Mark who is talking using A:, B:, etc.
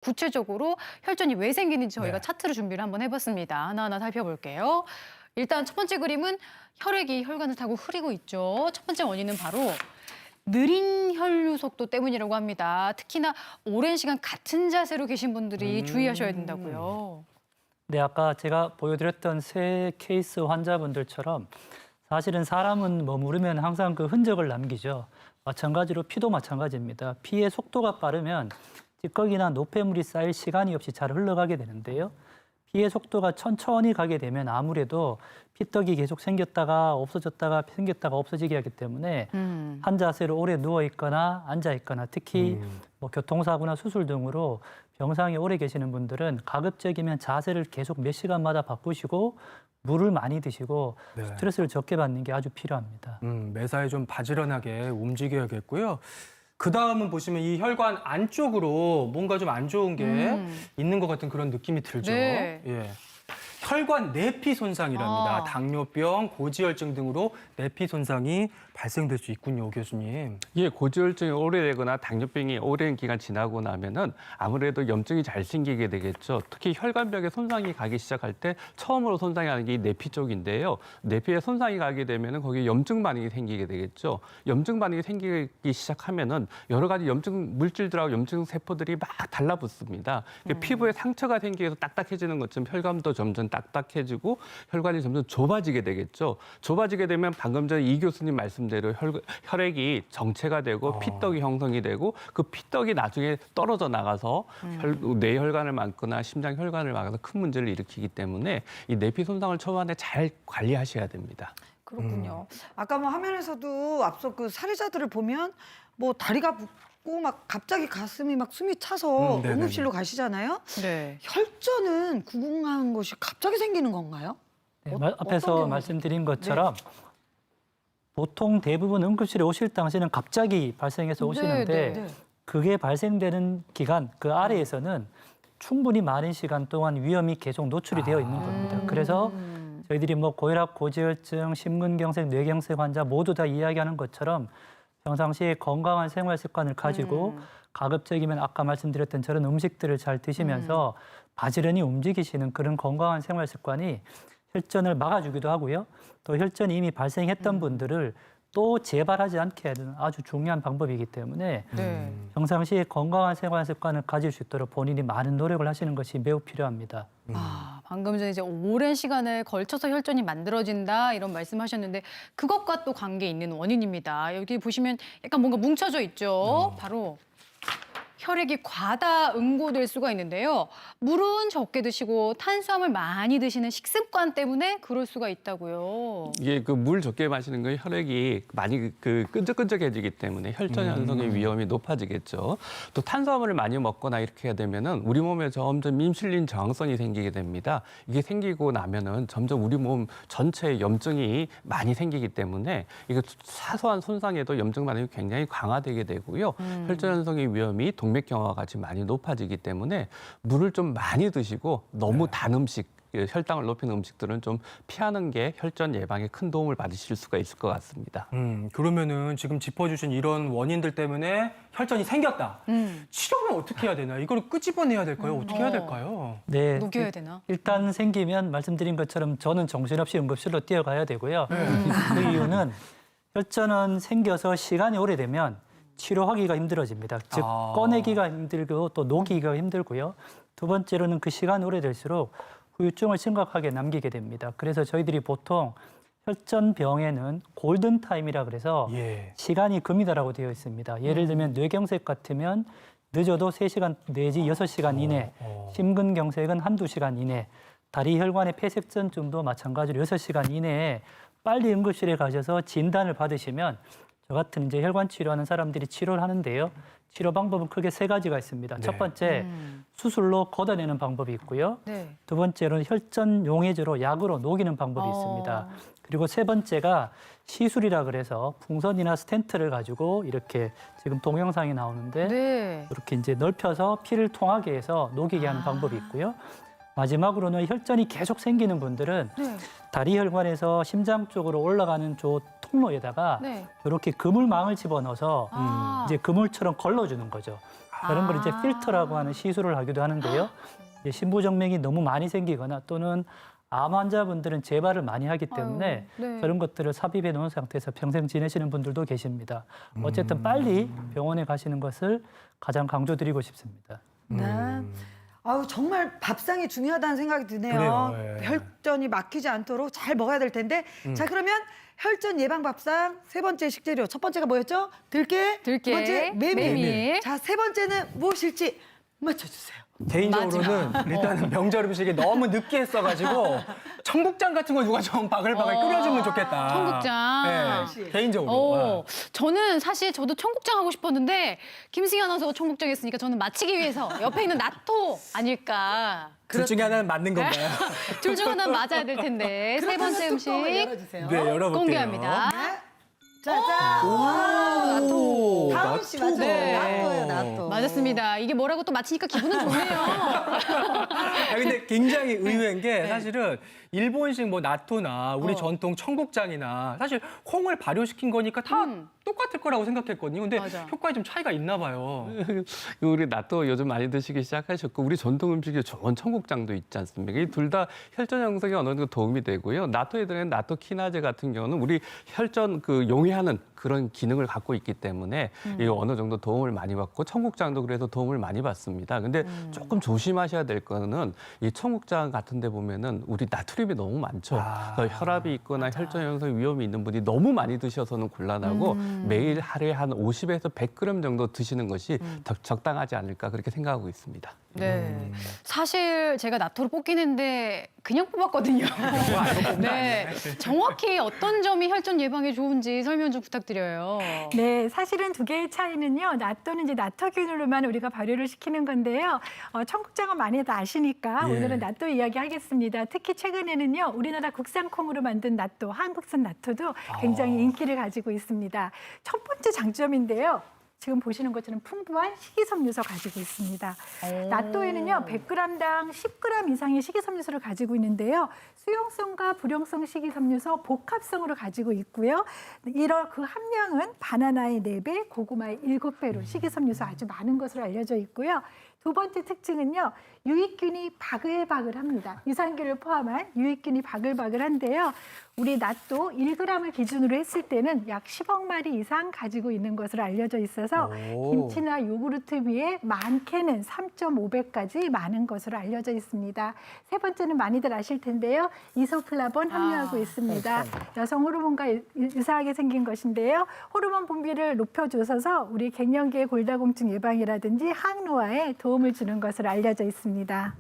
A: 구체적으로 혈전이 왜 생기는지 저희가
B: 네.
A: 차트를 준비를 한번 해봤습니다. 하나하나 살펴볼게요. 일단 첫 번째 그림은 혈액이 혈관을 타고 흐르고 있죠. 첫 번째 원인은 바로 느린 혈류 속도 때문이라고 합니다. 특히나 오랜 시간 같은 자세로 계신 분들이 주의하셔야 된다고요.
C: 네, 아까 제가 보여드렸던 세 케이스 환자분들처럼 사실은 사람은 머무르면 항상 그 흔적을 남기죠. 마찬가지로 피도 마찬가지입니다. 피의 속도가 빠르면 찌꺼기나 노폐물이 쌓일 시간이 없이 잘 흘러가게 되는데요. 피의 속도가 천천히 가게 되면 아무래도 피떡이 계속 생겼다가 없어졌다가 생겼다가 없어지게 하기 때문에 한 자세로 오래 누워 있거나 앉아 있거나 특히 뭐 교통사고나 수술 등으로 병상에 오래 계시는 분들은 가급적이면 자세를 계속 몇 시간마다 바꾸시고 물을 많이 드시고
B: 네.
C: 스트레스를 적게 받는 게 아주 필요합니다.
B: 매사에 좀 바지런하게 움직여야겠고요. 그 다음은 보시면 이 혈관 안쪽으로 뭔가 좀 안 좋은 게 있는 것 같은 그런 느낌이 들죠.
A: 네.
B: 예. 혈관 내피 손상이랍니다.
A: 아.
B: 당뇨병, 고지혈증 등으로 내피 손상이 발생될 수 있군요, 교수님.
D: 예, 고지혈증이 오래되거나 당뇨병이 오랜 기간 지나고 나면은 아무래도 염증이 잘 생기게 되겠죠. 특히 혈관벽에 손상이 가기 시작할 때 처음으로 손상이 가는 게 이 내피 쪽인데요. 내피에 손상이 가게 되면은 거기에 염증 반응이 생기게 되겠죠. 염증 반응이 생기기 시작하면은 여러 가지 염증 물질들하고 염증 세포들이 막 달라붙습니다. 피부에 상처가 생기면서 딱딱해지는 것처럼 혈관도 점점 딱딱해지고 혈관이 점점 좁아지게 되겠죠. 좁아지게 되면 방금 전에 이 교수님 말씀대로 혈액이 정체가 되고 피떡이 형성이 되고 그 피떡이 나중에 떨어져 나가서 뇌혈관을 막거나 심장혈관을 막아서 큰 문제를 일으키기 때문에 이 내피 손상을 초반에 잘 관리하셔야 됩니다.
E: 그렇군요. 아까 뭐 화면에서도 앞서 그 사례자들을 보면 뭐 다리가 붓고 막 갑자기 가슴이 막 숨이 차서
B: 네네네.
E: 응급실로 가시잖아요.
A: 네.
E: 혈전은 궁금한 것이 갑자기 생기는 건가요?
C: 네,
E: 어떤
C: 앞에서
E: 경우죠?
C: 말씀드린 것처럼 보통 대부분 응급실에 오실 당시는 갑자기 발생해서 오시는데
A: 네.
C: 그게 발생되는 기간, 그 아래에서는 충분히 많은 시간 동안 위험이 계속 노출이 되어 있는 겁니다. 그래서 저희들이 뭐 고혈압, 고지혈증, 심근경색, 뇌경색 환자 모두 다 이야기하는 것처럼 평상시에 건강한 생활 습관을 가지고 가급적이면 아까 말씀드렸던 저런 음식들을 잘 드시면서 바지런히 움직이시는 그런 건강한 생활 습관이 혈전을 막아주기도 하고요. 또 혈전이 이미 발생했던 분들을 또 재발하지 않게 하는 아주 중요한 방법이기 때문에
A: 네.
C: 평상시에 건강한 생활 습관을 가질 수 있도록 본인이 많은 노력을 하시는 것이 매우 필요합니다.
A: 아, 방금 전에 이제 오랜 시간에 걸쳐서 혈전이 만들어진다 이런 말씀하셨는데 그것과 또 관계 있는 원인입니다. 여기 보시면 약간 뭔가 뭉쳐져 있죠. 바로 혈액이 과다 응고될 수가 있는데요. 물은 적게 드시고 탄수화물 많이 드시는 식습관 때문에 그럴 수가 있다고요.
D: 이게 그 물 적게 마시는 건 혈액이 많이 그 끈적끈적해지기 때문에 혈전 현상의 위험이 높아지겠죠. 또 탄수화물을 많이 먹거나 이렇게 하게 되면은 우리 몸에 점점 인슐린 저항성이 생기게 됩니다. 이게 생기고 나면은 점점 우리 몸 전체에 염증이 많이 생기기 때문에 이거 사소한 손상에도 염증 반응이 굉장히 강화되게 되고요. 혈전 현상의 위험이 동맥경화와 같이 많이 높아지기 때문에 물을 좀 많이 드시고 너무 단 음식 혈당을 높이는 음식들은 좀 피하는 게 혈전 예방에 큰 도움을 받으실 수가 있을 것 같습니다.
B: 그러면은 지금 짚어주신 이런 원인들 때문에 혈전이 생겼다. 치료는 어떻게 해야 되나? 이걸 끄집어내야 될까요? 어떻게 해야 될까요?
C: 네,
A: 녹여야 되나?
C: 일단 생기면 말씀드린 것처럼 저는 정신없이 응급실로 뛰어가야 되고요. 그 이유는 혈전은 생겨서 시간이 오래되면 치료하기가 힘들어집니다. 즉 꺼내기가 힘들고 또 녹이기가 힘들고요. 두 번째로는 그 시간이 오래될수록 후유증을 심각하게 남기게 됩니다. 그래서 저희들이 보통 혈전병에는 골든타임이라 그래서
B: 예.
C: 시간이 금이다라고 되어 있습니다. 예를 들면 뇌경색 같으면 늦어도 3시간 내지 6시간 이내, 심근경색은 한두 시간 이내, 다리 혈관의 폐색전증도 마찬가지로 6시간 이내에 빨리 응급실에 가셔서 진단을 받으시면 저 같은 이제 혈관 치료하는 사람들이 치료를 하는데요. 치료 방법은 크게 3가지가 있습니다. 첫 번째, 수술로 걷어내는 방법이 있고요.
A: 네.
C: 두 번째로는 혈전 용해제로 약으로 녹이는 방법이 있습니다. 그리고 세 번째가 시술이라 그래서 풍선이나 스텐트를 가지고 이렇게 지금 동영상이 나오는데
A: 네.
C: 이렇게 이제 넓혀서 피를 통하게 해서 녹이게 하는 방법이 있고요. 마지막으로는 혈전이 계속 생기는 분들은
A: 네.
C: 다리 혈관에서 심장 쪽으로 올라가는 저 통로에다가
A: 네.
C: 이렇게 그물망을 집어넣어서
A: 아.
C: 이제 그물처럼 걸러주는 거죠. 다른 걸 이제 필터라고 하는 시술을 하기도 하는데요. 이제 신부정맥이 너무 많이 생기거나 또는 암 환자분들은 재발을 많이 하기 때문에
A: 아유, 네.
C: 그런 것들을 삽입해 놓은 상태에서 평생 지내시는 분들도 계십니다. 어쨌든 빨리 병원에 가시는 것을 가장 강조드리고 싶습니다.
E: 네. 아유 정말 밥상이 중요하다는 생각이 드네요.
B: 그래요, 예.
E: 혈전이 막히지 않도록 잘 먹어야 될 텐데. 자 그러면 혈전 예방 밥상 세 번째 식재료 첫 번째가 뭐였죠? 들깨.
A: 들깨,
E: 두 번째 메밀.
A: 메밀.
E: 자 세 번째는 무엇일지 맞춰주세요.
B: 개인적으로는 일단은 명절 음식이 너무 느끼했어가지고 청국장 같은 거 누가 좀 바글바글 끓여주면 좋겠다.
A: 청국장.
B: 네, 개인적으로.
A: 어, 저는 사실 저도 청국장 하고 싶었는데 김승희 아나운서가 청국장 했으니까 저는 마치기 위해서 옆에 있는 나토 아닐까.
B: 둘 중에 하나는 맞는 건가요?
A: 둘 중 하나는 맞아야 될 텐데 세 번째 음식
E: 열어주세요.
B: 네, 열어볼게요.
A: 공개합니다.
E: 짜잔.
B: 오,
E: 다은 씨 맞아요.
A: 네.
E: 나토예요, 나토.
A: 맞았습니다. 이게 뭐라고 또 맞히니까 기분은 좋네요.
B: 아, 근데 굉장히 의외인 게 사실은 일본식 뭐 나토나 우리 전통 청국장이나 사실 콩을 발효시킨 거니까 다 똑같을 거라고 생각했거든요. 근데
A: 맞아.
B: 효과에 좀 차이가 있나 봐요.
D: 우리 나또 요즘 많이 드시기 시작하셨고 우리 전통 음식이 좋은 청국장도 있지 않습니까? 이 둘 다 혈전 형성에 어느 정도 도움이 되고요. 나토에 들어있는 나토 키나제 같은 경우는 우리 혈전 용해하는 그런 기능을 갖고 있기 때문에 이 어느 정도 도움을 많이 받고 청국장도 그래서 도움을 많이 받습니다. 근데 조금 조심하셔야 될 거는 이 청국장 같은 데 보면은 우리 나트륨이 너무 많죠. 그래서 혈압이 있거나 혈전 형성 위험이 있는 분이 너무 많이 드셔서는 곤란하고 매일 하루에 한 50에서 100g 정도 드시는 것이 적당하지 않을까 그렇게 생각하고 있습니다.
A: 네. 사실 제가 나토를 뽑긴 했는데 그냥 뽑았거든요. 네. 정확히 어떤 점이 혈전 예방에 좋은지 설명 좀 부탁드려요.
F: 네, 사실은 두 개의 차이는요. 나토는 이제 나토균으로만 우리가 발효를 시키는 건데요. 청국장은 많이 다 아시니까
B: 예.
F: 오늘은 나토 이야기하겠습니다. 특히 최근에는요. 우리나라 국산 콩으로 만든 나토, 한국산 나토도 굉장히 인기를 가지고 있습니다. 첫 번째 장점인데요. 지금 보시는 것처럼 풍부한 식이섬유소 가지고 있습니다. 나토에는요, 100g당 10g 이상의 식이섬유소를 가지고 있는데요. 수용성과 불용성 식이섬유소 복합성으로 가지고 있고요. 이런 그 함량은 바나나의 4배, 고구마의 7배로 식이섬유소 아주 많은 것으로 알려져 있고요. 두 번째 특징은요, 유익균이 바글바글합니다. 유산균을 포함한 유익균이 바글바글한데요. 우리 낫도 1g을 기준으로 했을 때는 약 10억 마리 이상 가지고 있는 것으로 알려져 있어서
B: 오.
F: 김치나 요구르트 위에 많게는 3.5배까지 많은 것으로 알려져 있습니다. 세 번째는 많이들 아실 텐데요. 이소플라본 함유하고 있습니다. 여성 호르몬과 유사하게 생긴 것인데요. 호르몬 분비를 높여줘서 우리 갱년기의 골다공증 예방이라든지 항노화에 도움을 주는 것으로 알려져 있습니다.